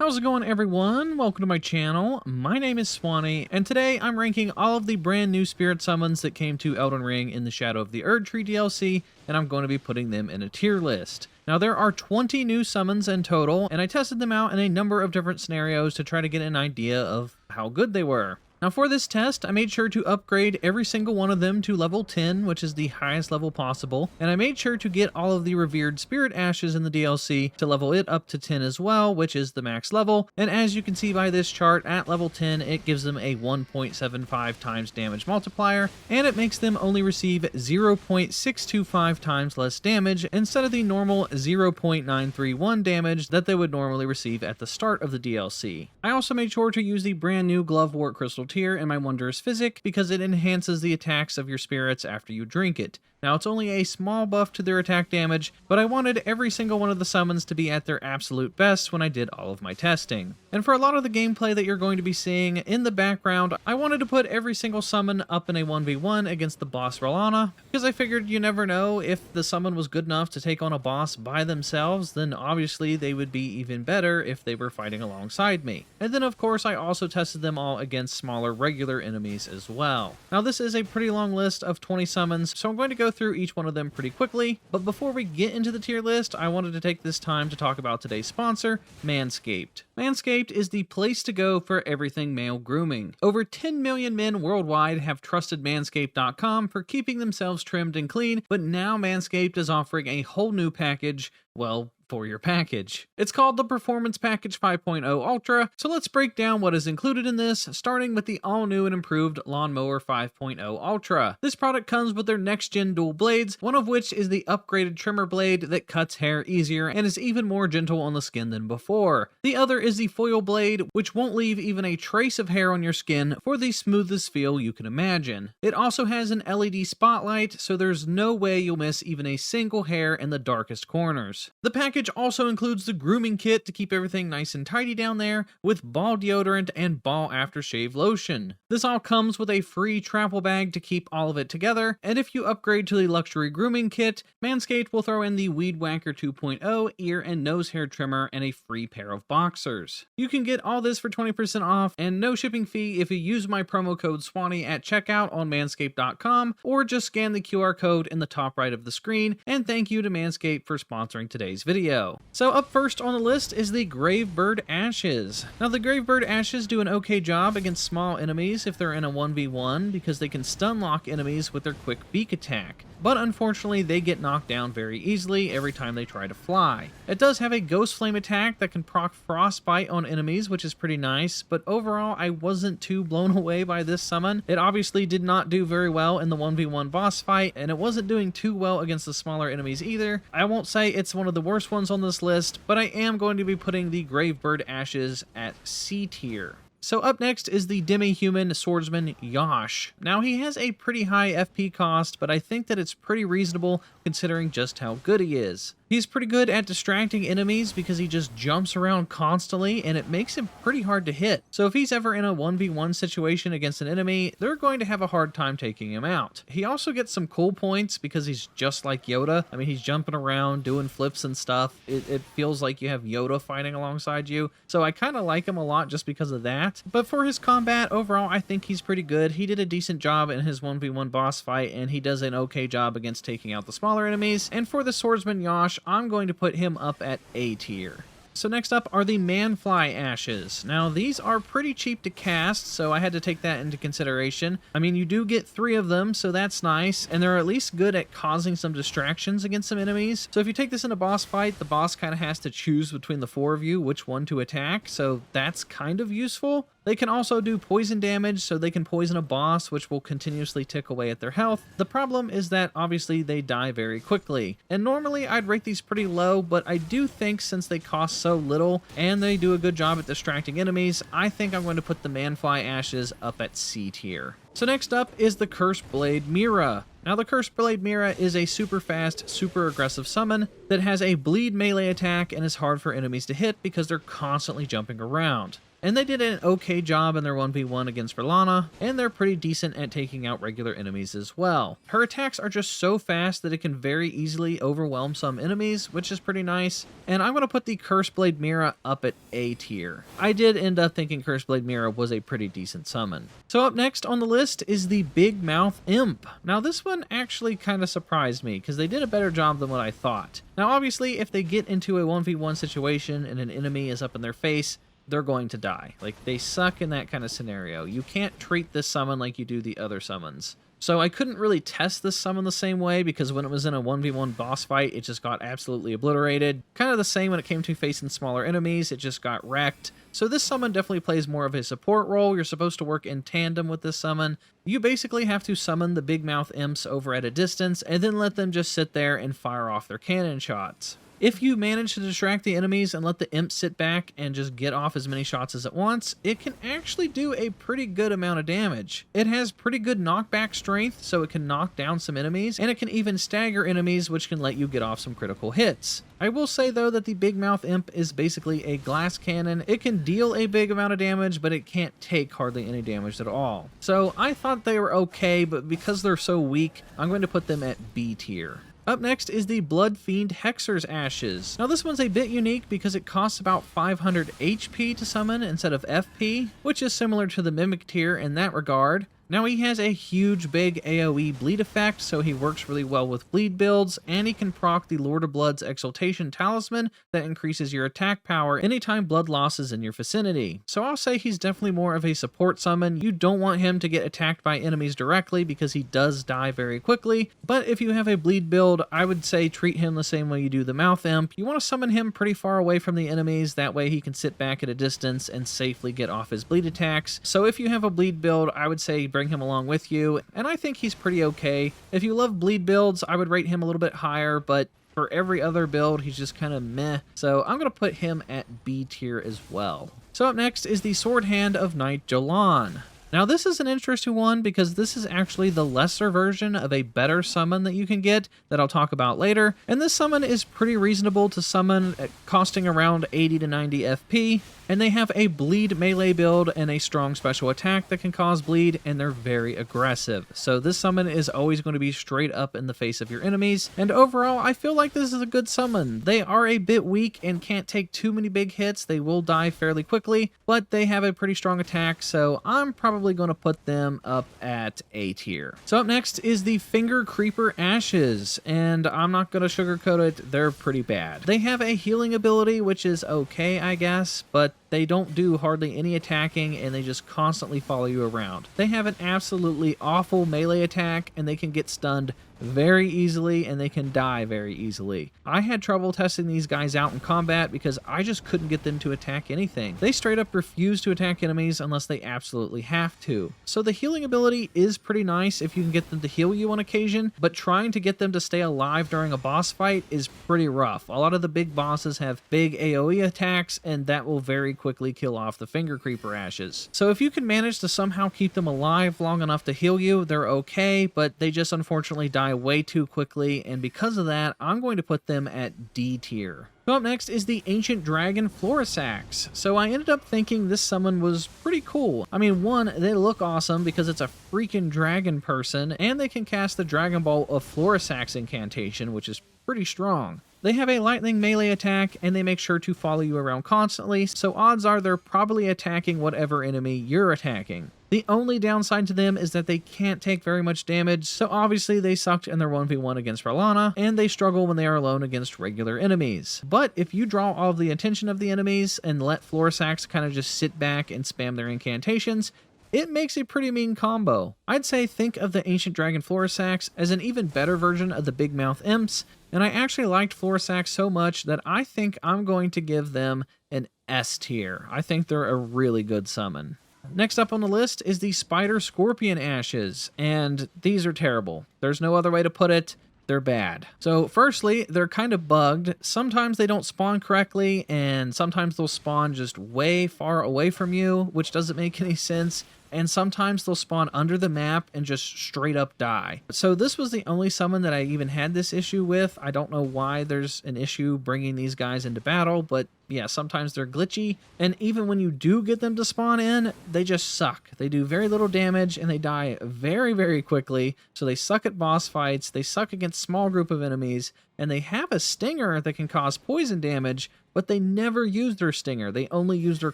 How's it going, everyone? Welcome to my channel. My name is Swanee, and today I'm ranking all of the brand new spirit summons that came to Elden Ring in the Shadow of the Erdtree DLC, and I'm going to be putting them in a tier list. Now, there are 20 new summons in total, and I tested them out in a number of different scenarios to try to get an idea of how good they were. Now, for this test, I made sure to upgrade every single one of them to level 10, which is the highest level possible, and I made sure to get all of the revered spirit ashes in the DLC to level it up to 10 as well, which is the max level, and as you can see by this chart, at level 10, it gives them a 1.75 times damage multiplier, and it makes them only receive 0.625 times less damage instead of the normal 0.931 damage that they would normally receive at the start of the DLC. I also made sure to use the brand new Glovewort Crystal tier in my Wondrous Physic because it enhances the attacks of your spirits after you drink it. Now, it's only a small buff to their attack damage, but I wanted every single one of the summons to be at their absolute best when I did all of my testing. And for a lot of the gameplay that you're going to be seeing in the background, I wanted to put every single summon up in a 1v1 against the boss Rolana, because I figured you never know if the summon was good enough to take on a boss by themselves, then obviously they would be even better if they were fighting alongside me. And then of course I also tested them all against smaller regular enemies as well. Now, this is a pretty long list of 20 summons, so I'm going to go through each one of them pretty quickly, but before we get into the tier list, I wanted to take this time to talk about today's sponsor, Manscaped. Manscaped is the place to go for everything male grooming. Over 10 million men worldwide have trusted Manscaped.com for keeping themselves trimmed and clean, but now Manscaped is offering a whole new package, well, for your package. It's called the Performance Package 5.0 Ultra, so let's break down what is included in this, starting with the all-new and improved Lawnmower 5.0 Ultra. This product comes with their next-gen dual blades, one of which is the upgraded trimmer blade that cuts hair easier and is even more gentle on the skin than before. The other is the foil blade, which won't leave even a trace of hair on your skin for the smoothest feel you can imagine. It also has an LED spotlight, so there's no way you'll miss even a single hair in the darkest corners. The package also includes the grooming kit to keep everything nice and tidy down there, with ball deodorant and ball aftershave lotion. This all comes with a free travel bag to keep all of it together, and if you upgrade to the luxury grooming kit, Manscaped will throw in the Weed Whacker 2.0 ear and nose hair trimmer and a free pair of boxers. You can get all this for 20% off and no shipping fee if you use my promo code Swanee at checkout on manscaped.com, or just scan the QR code in the top right of the screen, and thank you to Manscaped for sponsoring today's video. So up first on the list is the Gravebird Ashes. Now, the Gravebird Ashes do an okay job against small enemies if they're in a 1v1 because they can stun lock enemies with their quick beak attack, but unfortunately they get knocked down very easily every time they try to fly. It does have a Ghost Flame attack that can proc Frostbite on enemies, which is pretty nice, but overall I wasn't too blown away by this summon. It obviously did not do very well in the 1v1 boss fight, and it wasn't doing too well against the smaller enemies either. I won't say it's one of the worst ones on this list, but I am going to be putting the Gravebird Ashes at C tier. So up next is the Demi-human swordsman Yosh. Now, he has a pretty high FP cost, but I think that it's pretty reasonable considering just how good he is. He's pretty good at distracting enemies because he just jumps around constantly and it makes him pretty hard to hit. So if he's ever in a 1v1 situation against an enemy, they're going to have a hard time taking him out. He also gets some cool points because he's just like Yoda. I mean, he's jumping around, doing flips and stuff. It feels like you have Yoda fighting alongside you. So I kind of like him a lot just because of that. But for his combat, overall, I think he's pretty good. He did a decent job in his 1v1 boss fight, and he does an okay job against taking out the smaller enemies. And for the swordsman Yosh, I'm going to put him up at A tier. So next up are the Manfly Ashes. Now, these are pretty cheap to cast, so I had to take that into consideration. I mean, you do get 3 of them, so that's nice, and they're at least good at causing some distractions against some enemies. So if you take this in a boss fight, the boss kind of has to choose between the 4 of you which one to attack, so that's kind of useful. They can also do poison damage, so they can poison a boss, which will continuously tick away at their health. The problem is that obviously they die very quickly. And normally I'd rate these pretty low, but I do think since they cost so little and they do a good job at distracting enemies, I think I'm going to put the Manfly Ashes up at C tier. So next up is the Curseblade Meera. Now, the Curseblade Meera is a super fast, super aggressive summon that has a bleed melee attack and is hard for enemies to hit because they're constantly jumping around. and they did an okay job in their 1v1 against Verlana, and they're pretty decent at taking out regular enemies as well. Her attacks are just so fast that it can very easily overwhelm some enemies, which is pretty nice, and I'm going to put the Curseblade Meera up at A tier. I did end up thinking Curseblade Meera was a pretty decent summon. So up next on the list is the Bigmouth Imp. Now this one actually kind of surprised me, because they did a better job than what I thought. Now obviously if they get into a 1v1 situation and an enemy is up in their face, they're going to die. Like, they suck in that kind of scenario. You can't treat this summon like you do the other summons. So I couldn't really test this summon the same way, because when it was in a 1v1 boss fight, it just got absolutely obliterated. Kind of the same when it came to facing smaller enemies, it just got wrecked. So this summon definitely plays more of a support role. You're supposed to work in tandem with this summon. You basically have to summon the Bigmouth Imps over at a distance, and then let them just sit there and fire off their cannon shots. If you manage to distract the enemies and let the imp sit back and just get off as many shots as it wants, it can actually do a pretty good amount of damage. It has pretty good knockback strength, so it can knock down some enemies, and it can even stagger enemies, which can let you get off some critical hits. I will say though that the Bigmouth Imp is basically a glass cannon. It can deal a big amount of damage, but it can't take hardly any damage at all. So I thought they were okay, but because they're so weak, I'm going to put them at B tier. Up next is the Bloodfiend Hexer's Ashes. Now this one's a bit unique because it costs about 500 HP to summon instead of FP, which is similar to the Mimic tier in that regard. Now he has a huge big AoE bleed effect, so he works really well with bleed builds, and he can proc the Lord of Blood's Exaltation Talisman that increases your attack power anytime blood loss is in your vicinity. So I'll say he's definitely more of a support summon. You don't want him to get attacked by enemies directly because he does die very quickly, but if you have a bleed build, I would say treat him the same way you do the Mouth Imp. You want to summon him pretty far away from the enemies, that way he can sit back at a distance and safely get off his bleed attacks. So if you have a bleed build, I would say bring him along with you, and I think he's pretty okay. If you love bleed builds, I would rate him a little bit higher, but for every other build, he's just kind of meh. So I'm going to put him at B tier as well. So up next is the Swordhand of Knight Jolan. Now this is an interesting one because this is actually the lesser version of a better summon that you can get that I'll talk about later, and this summon is pretty reasonable to summon, costing around 80 to 90 FP, and they have a bleed melee build and a strong special attack that can cause bleed, and they're very aggressive. So this summon is always going to be straight up in the face of your enemies, and overall I feel like this is a good summon. They are a bit weak and can't take too many big hits. They will die fairly quickly, but they have a pretty strong attack, so I'm probably going to put them up at A tier. So up next is the Fingercreeper Ashes, and I'm not going to sugarcoat it, they're pretty bad. They have a healing ability, which is okay, I guess, but they don't do hardly any attacking, and they just constantly follow you around. They have an absolutely awful melee attack, and they can get stunned very easily, and they can die very easily. I had trouble testing these guys out in combat because I just couldn't get them to attack anything. They straight up refuse to attack enemies unless they absolutely have to. So the healing ability is pretty nice if you can get them to heal you on occasion, but trying to get them to stay alive during a boss fight is pretty rough. A lot of the big bosses have big AoE attacks, and that will very quickly kill off the Fingercreeper Ashes. So if you can manage to somehow keep them alive long enough to heal you, they're okay, but they just unfortunately die way too quickly, and because of that, I'm going to put them at D tier. So up next is the Ancient Dragon Florissax. So I ended up thinking this summon was pretty cool. I mean, one, they look awesome because it's a freaking dragon person, and they can cast the Dragon Ball of Florissax incantation, which is pretty strong. They have a lightning melee attack, and they make sure to follow you around constantly, so odds are they're probably attacking whatever enemy you're attacking. The only downside to them is that they can't take very much damage, so obviously they sucked in their 1v1 against Verlana, and they struggle when they are alone against regular enemies. But if you draw all of the attention of the enemies and let Florissax kind of just sit back and spam their incantations, it makes a pretty mean combo. I'd say think of the Ancient Dragon Florissax as an even better version of the Bigmouth Imps, and I actually liked Florissax so much that I think I'm going to give them an S tier. I think they're a really good summon. Next up on the list is the Spider Scorpion Ashes, and these are terrible. There's no other way to put it. They're bad. So firstly, they're kind of bugged. Sometimes they don't spawn correctly, and sometimes they'll spawn just way far away from you, which doesn't make any sense. and sometimes they'll spawn under the map and just straight up die. So this was the only summon that I even had this issue with. I don't know why there's an issue bringing these guys into battle, but yeah, sometimes they're glitchy, and even when you do get them to spawn in, they just suck. They do very little damage, and they die very, very quickly, so they suck at boss fights, they suck against small group of enemies, and they have a stinger that can cause poison damage, but they never use their stinger. They only use their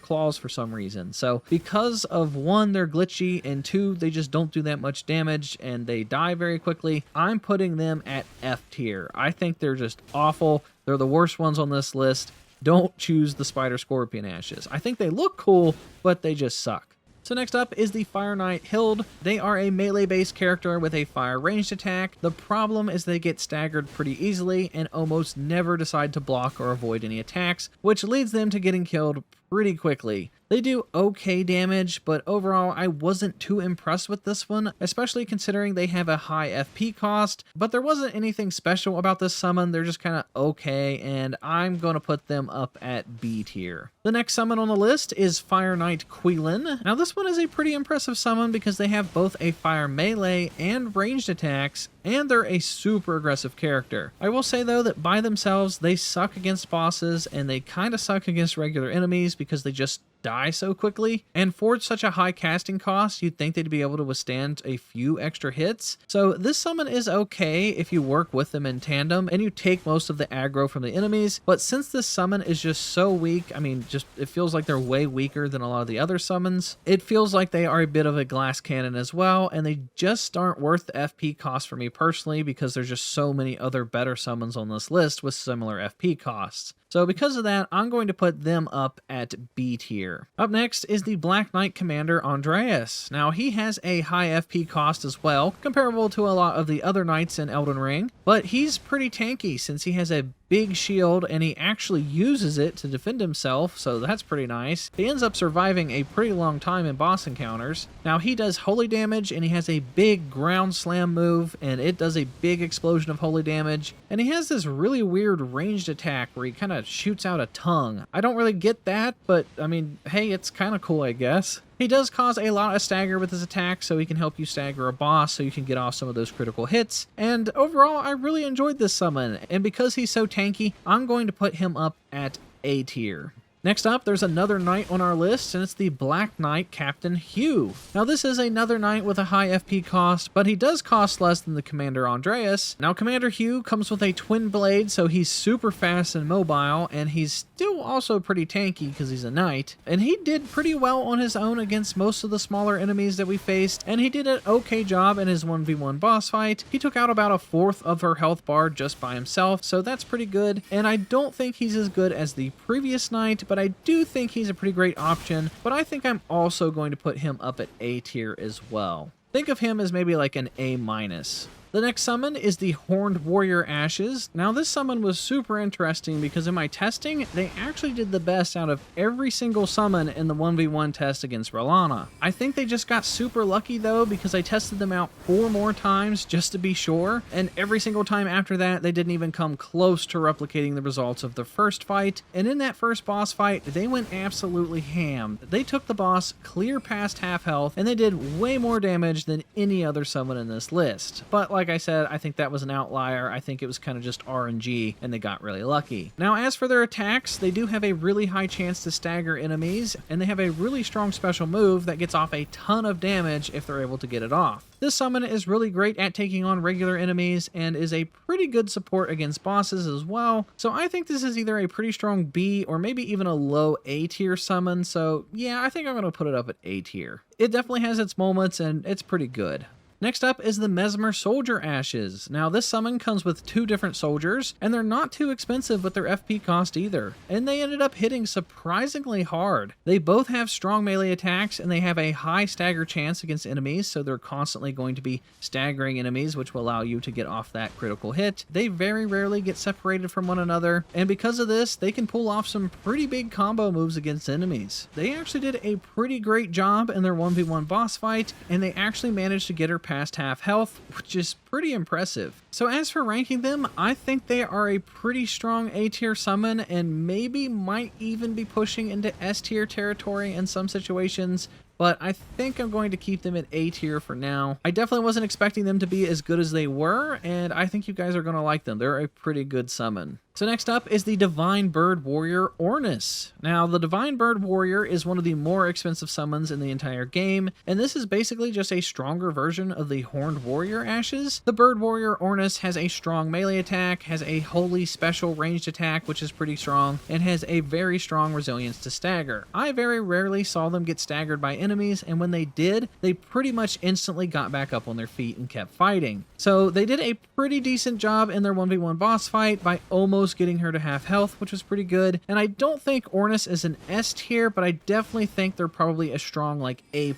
claws for some reason. So because of one, they're glitchy, and two, they just don't do that much damage, and they die very quickly, I'm putting them at F tier. I think they're just awful. They're the worst ones on this list. Don't choose the Spider Scorpion Ashes. I think they look cool, but they just suck. So next up is the Fire Knight Hilde. They are a melee-based character with a fire ranged attack. The problem is they get staggered pretty easily and almost never decide to block or avoid any attacks, which leads them to getting killed pretty quickly. They do okay damage, but overall I wasn't too impressed with this one, especially considering they have a high FP cost, but there wasn't anything special about this summon. They're just kind of okay, and I'm going to put them up at B tier. The next summon on the list is Fire Knight Queelign. Now this one is a pretty impressive summon because they have both a fire melee and ranged attacks, and they're a super aggressive character. I will say though that by themselves they suck against bosses, and they kind of suck against regular enemies because they just die so quickly, and for such a high casting cost, you'd think they'd be able to withstand a few extra hits. So this summon is okay if you work with them in tandem and you take most of the aggro from the enemies, but since this summon is just so weak, I mean, just it feels like they're way weaker than a lot of the other summons. It feels like they are a bit of a glass cannon as well, and they just aren't worth the FP cost for me personally because there's just so many other better summons on this list with similar FP costs. So because of that, I'm going to put them up at B tier. Up next is the Black Knight Commander Andreus. Now he has a high FP cost as well, comparable to a lot of the other knights in Elden Ring, but he's pretty tanky since he has a big shield and he actually uses it to defend himself, so that's pretty nice. He ends up surviving a pretty long time in boss encounters. Now he does holy damage, and he has a big ground slam move, and it does a big explosion of holy damage, and he has this really weird ranged attack where he kind of shoots out a tongue. I don't really get that, but I mean, hey, it's kind of cool, I guess. He does cause a lot of stagger with his attack, so he can help you stagger a boss so you can get off some of those critical hits. And overall, I really enjoyed this summon, and because he's so tanky, I'm going to put him up at A tier. Next up, there's another knight on our list, and it's the Black Knight Captain Hugh. Now this is another knight with a high FP cost, but he does cost less than the Commander Andreus. Now Commander Hugh comes with a twin blade, so he's super fast and mobile, and he's still also pretty tanky because he's a knight. And he did pretty well on his own against most of the smaller enemies that we faced, and he did an okay job in his 1v1 boss fight. He took out about a fourth of her health bar just by himself, so that's pretty good. And I don't think he's as good as the previous knight, but I do think he's a pretty great option, but I think I'm also going to put him up at A tier as well. Think of him as maybe like an A-. The next summon is the Horned Warrior Ashes. Now this summon was super interesting because in my testing, they actually did the best out of every single summon in the 1v1 test against Rolana. I think they just got super lucky though because I tested them out 4 more times just to be sure, and every single time after that, they didn't even come close to replicating the results of the first fight. And in that first boss fight, they went absolutely ham. They took the boss clear past half health, and they did way more damage than any other summon in this list. But like I said, I think that was an outlier. I think it was kind of just RNG, and they got really lucky. Now, as for their attacks, they do have a really high chance to stagger enemies, and they have a really strong special move that gets off a ton of damage if they're able to get it off. This summon is really great at taking on regular enemies and is a pretty good support against bosses as well. So I think this is either a pretty strong B or maybe even a low A tier summon. So yeah, I think I'm going to put it up at A tier. It definitely has its moments and it's pretty good. Next up is the Mesmer Soldier Ashes. Now this summon comes with 2 different soldiers, and they're not too expensive with their FP cost either, and they ended up hitting surprisingly hard. They both have strong melee attacks, and they have a high stagger chance against enemies, so they're constantly going to be staggering enemies, which will allow you to get off that critical hit. They very rarely get separated from one another, and because of this, they can pull off some pretty big combo moves against enemies. They actually did a pretty great job in their 1v1 boss fight, and they actually managed to get her past half health, which is pretty impressive. So as for ranking them, I think they are a pretty strong A tier summon and maybe might even be pushing into S tier territory in some situations. but I think I'm going to keep them at A tier for now. I definitely wasn't expecting them to be as good as they were, and I think you guys are going to like them. They're a pretty good summon. So next up is the Divine Bird Warrior Ornis. Now, the Divine Bird Warrior is one of the more expensive summons in the entire game, and this is basically just a stronger version of the Horned Warrior Ashes. The Bird Warrior Ornis has a strong melee attack, has a wholly special ranged attack, which is pretty strong, and has a very strong resilience to stagger. I very rarely saw them get staggered by enemies, and when they did, they pretty much instantly got back up on their feet and kept fighting. So they did a pretty decent job in their 1v1 boss fight by almost getting her to half health, which was pretty good. And I don't think Ornis is an S tier, but I definitely think they're probably a strong like A+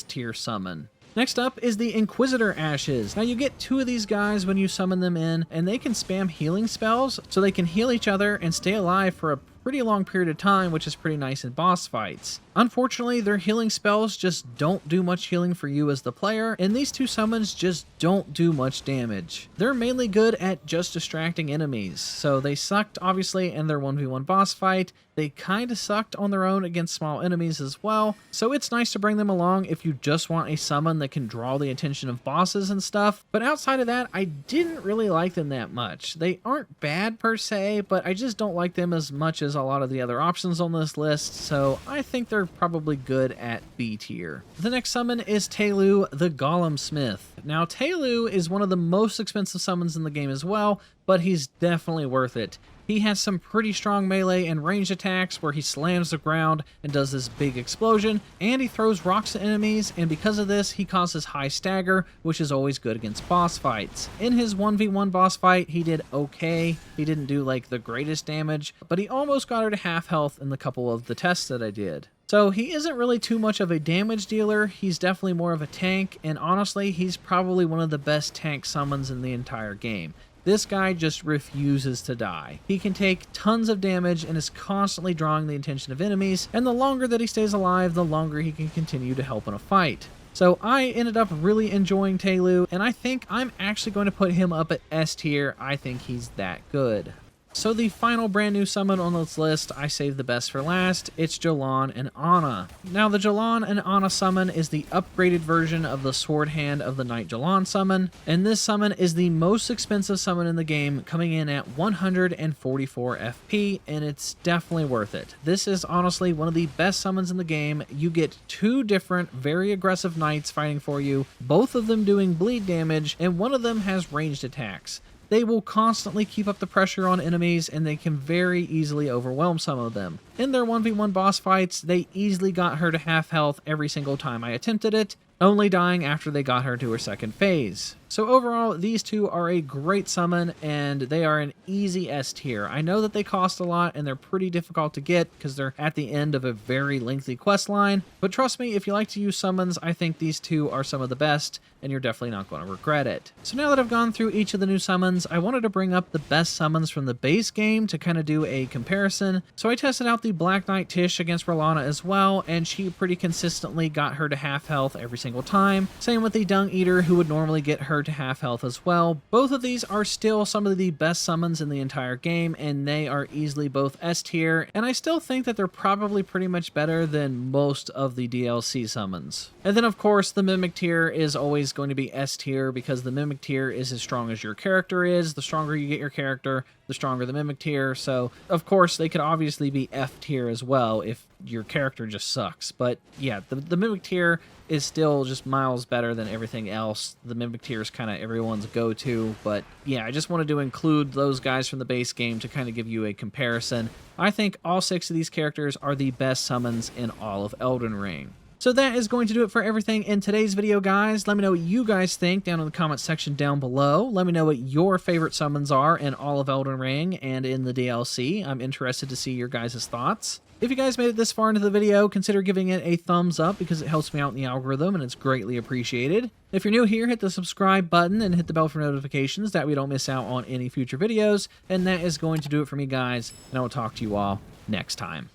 tier summon. Next up is the Inquisitor Ashes. Now you get 2 of these guys when you summon them in, and they can spam healing spells, so they can heal each other and stay alive for a pretty long period of time, which is pretty nice in boss fights. Unfortunately, their healing spells just don't do much healing for you as the player, and these 2 summons just don't do much damage. They're mainly good at just distracting enemies, so they sucked obviously in their 1v1 boss fight. They kinda sucked on their own against small enemies as well, so it's nice to bring them along if you just want a summon that can draw the attention of bosses and stuff. But outside of that, I didn't really like them that much. They aren't bad per se, but I just don't like them as much as a lot of the other options on this list, so I think they're probably good at B tier. The next summon is Taylew, the Golem Smith. Now, Taylew is one of the most expensive summons in the game as well, but he's definitely worth it. He has some pretty strong melee and ranged attacks where he slams the ground and does this big explosion, and he throws rocks at enemies, and because of this, he causes high stagger, which is always good against boss fights. In his 1v1 boss fight, he did okay. He didn't do like the greatest damage, but he almost got her to half health in the couple of the tests that I did. So he isn't really too much of a damage dealer, he's definitely more of a tank, and honestly, he's probably one of the best tank summons in the entire game. This guy just refuses to die. He can take tons of damage and is constantly drawing the attention of enemies, and the longer that he stays alive, the longer he can continue to help in a fight. So I ended up really enjoying Taylew, and I think I'm actually going to put him up at S tier. I think he's that good. So the final brand new summon on this list, I saved the best for last. It's Jolan and Anna. Now the Jolan and Anna summon is the upgraded version of the Swordhand of the Knight Jolan summon, and this summon is the most expensive summon in the game, coming in at 144 FP, and it's definitely worth it. This is honestly one of the best summons in the game. You get 2 different very aggressive knights fighting for you, both of them doing bleed damage, and one of them has ranged attacks. They will constantly keep up the pressure on enemies, and they can very easily overwhelm some of them. In their 1v1 boss fights, they easily got her to half health every single time I attempted it, only dying after they got her to her second phase. So overall, these 2 are a great summon, and they are an easy S tier. I know that they cost a lot, and they're pretty difficult to get because they're at the end of a very lengthy quest line, but trust me, if you like to use summons, I think these 2 are some of the best, and you're definitely not going to regret it. So now that I've gone through each of the new summons, I wanted to bring up the best summons from the base game to kind of do a comparison. So I tested out the Black Knight Tish against Rolana as well, and she pretty consistently got her to half health every single time. Same with the Dung Eater, who would normally get her to half health as well. Both of these are still some of the best summons in the entire game, and they are easily both S tier, and I still think that they're probably pretty much better than most of the DLC summons. And then of course the Mimic tier is always going to be S tier, because the Mimic tier is as strong as your character is. The stronger you get your character, the stronger the Mimic tier, so of course they could obviously be F tier as well if your character just sucks. But yeah, the Mimic tier is still just miles better than everything else. The Mimic tier is kind of everyone's go-to, but yeah, I just wanted to include those guys from the base game to kind of give you a comparison. I think all 6 of these characters are the best summons in all of Elden Ring. So that is going to do it for everything in today's video, guys. Let me know what you guys think down in the comment section down below. Let me know what your favorite summons are in all of Elden Ring and in the DLC. I'm interested to see your guys' thoughts. If you guys made it this far into the video, consider giving it a thumbs up because it helps me out in the algorithm and it's greatly appreciated. If you're new here, hit the subscribe button and hit the bell for notifications that we don't miss out on any future videos. And that is going to do it for me, guys, and I will talk to you all next time.